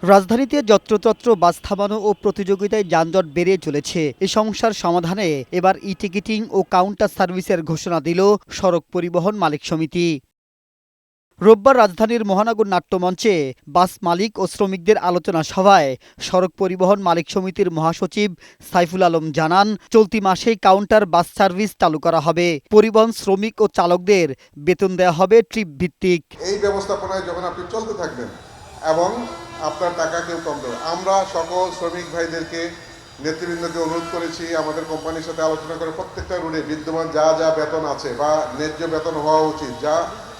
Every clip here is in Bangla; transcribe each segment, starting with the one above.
রাজধানীতে যত্রতত্র বাস থামানো ও প্রতিযোগিতায় যানজট বেড়ে চলেছে। এ সমস্যার সমাধানে এবার ই-টিকিটিং ও কাউন্টার সার্ভিসের ঘোষণা দিল সড়ক পরিবহন মালিক সমিতি। রোববার রাজধানীর মহানগর নাট্যমঞ্চে বাস মালিক ও শ্রমিকদের আলোচনা সভায় সড়ক পরিবহন মালিক সমিতির মহাসচিব সাইফুল আলম জানান, চলতি মাসেই কাউন্টার বাস সার্ভিস চালু করা হবে। পরিবহন শ্রমিক ও চালকদের বেতন দেওয়া হবে ট্রিপ ভিত্তিক। এই ব্যবস্থাপনায় যখন আপনি চলতে থাকবেন এবং আপনার টাকা কেউ কম দেবে, আমরা সকল শ্রমিক ভাইদেরকে নেতৃবৃন্দকে অনুরোধ করেছি আমাদের কোম্পানির সাথে আলোচনা করে প্রত্যেকটা রুটে বিদ্যমান যা যা বেতন আছে বা ন্যায্য বেতন হওয়া উচিত, যা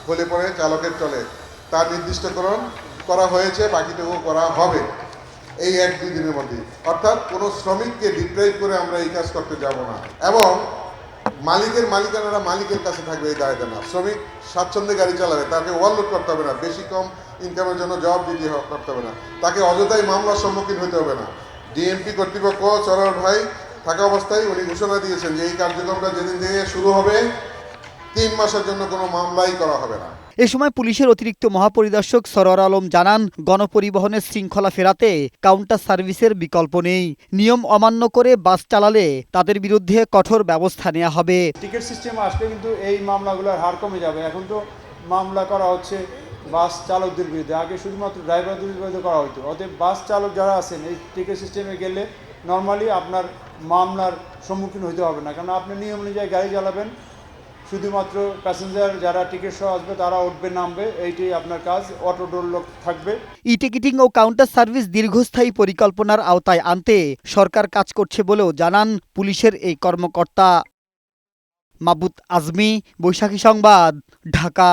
হলে পরে চালকের চলে, তার নির্দিষ্টকরণ করা হয়েছে, বাকিটুকু করা হবে এই 1-2 দিনের মধ্যে। অর্থাৎ কোনো শ্রমিককে ডিপ্রাইভ করে আমরা এই কাজ করতে যাব না এবং মালিকানারা মালিকের কাছে থাকবে এই দায়িত্ব না। শ্রমিক স্বাচ্ছন্দ্যে গাড়ি চালাবে, তাকে ওভারলোড করতে হবে না, বেশি কম ইনকামের জন্য জবাবদিহি করতে হবে না, তাকে অযথাই মামলার সম্মুখীন হতে হবে না। ডিএমপি কর্তৃপক্ষ চরর ভাই থাকা অবস্থায় উনি ঘোষণা দিয়েছেন যে এই কার্যক্রমটা যেদিন থেকে শুরু হবে 3 মাসের জন্য কোনো মামলাই করা হবে না। এ সময় পুলিশের অতিরিক্ত মহাপরিদর্শক সরোয়ার আলম জানান, গণপরিবহনের শৃঙ্খলা ফেরাতে কাউন্টার সার্ভিসের বিকল্প নেই। নিয়ম অমান্য করে বাস চালালে তাদের বিরুদ্ধে কঠোর ব্যবস্থা নেওয়া হবে। টিকিট সিস্টেম আসলে কিন্তু এই মামলাগুলোর হার কমে যাবে। এখন তো মামলা করা হচ্ছে বাস চালকদের বিরুদ্ধে, আগে শুধুমাত্র ড্রাইভারদের বিরুদ্ধে করা হতো। অতএব বাস চালক যারা আছেন এই টিকিট সিস্টেমে গেলে নর্মালি আপনার মামলার সম্মুখীন হতে হবে না, কারণ আপনি নিয়ম অনুযায়ী গাড়ি চালাবেন, শুধুমাত্র প্যাসেঞ্জার যারা টিকিট সহ আসবে তারা উঠবে নামবে, এইটাই আপনার কাজ। অটো ডোর লোক থাকবে। ই-টিকিটিং ও কাউন্টার সার্ভিস দীর্ঘস্থায়ী পরিকল্পনার আওতায় আনতে সরকার কাজ করছে বলেও জানান পুলিশের এই কর্মকর্তা। মাবুত আজমি, বৈশাখী সংবাদ, ঢাকা।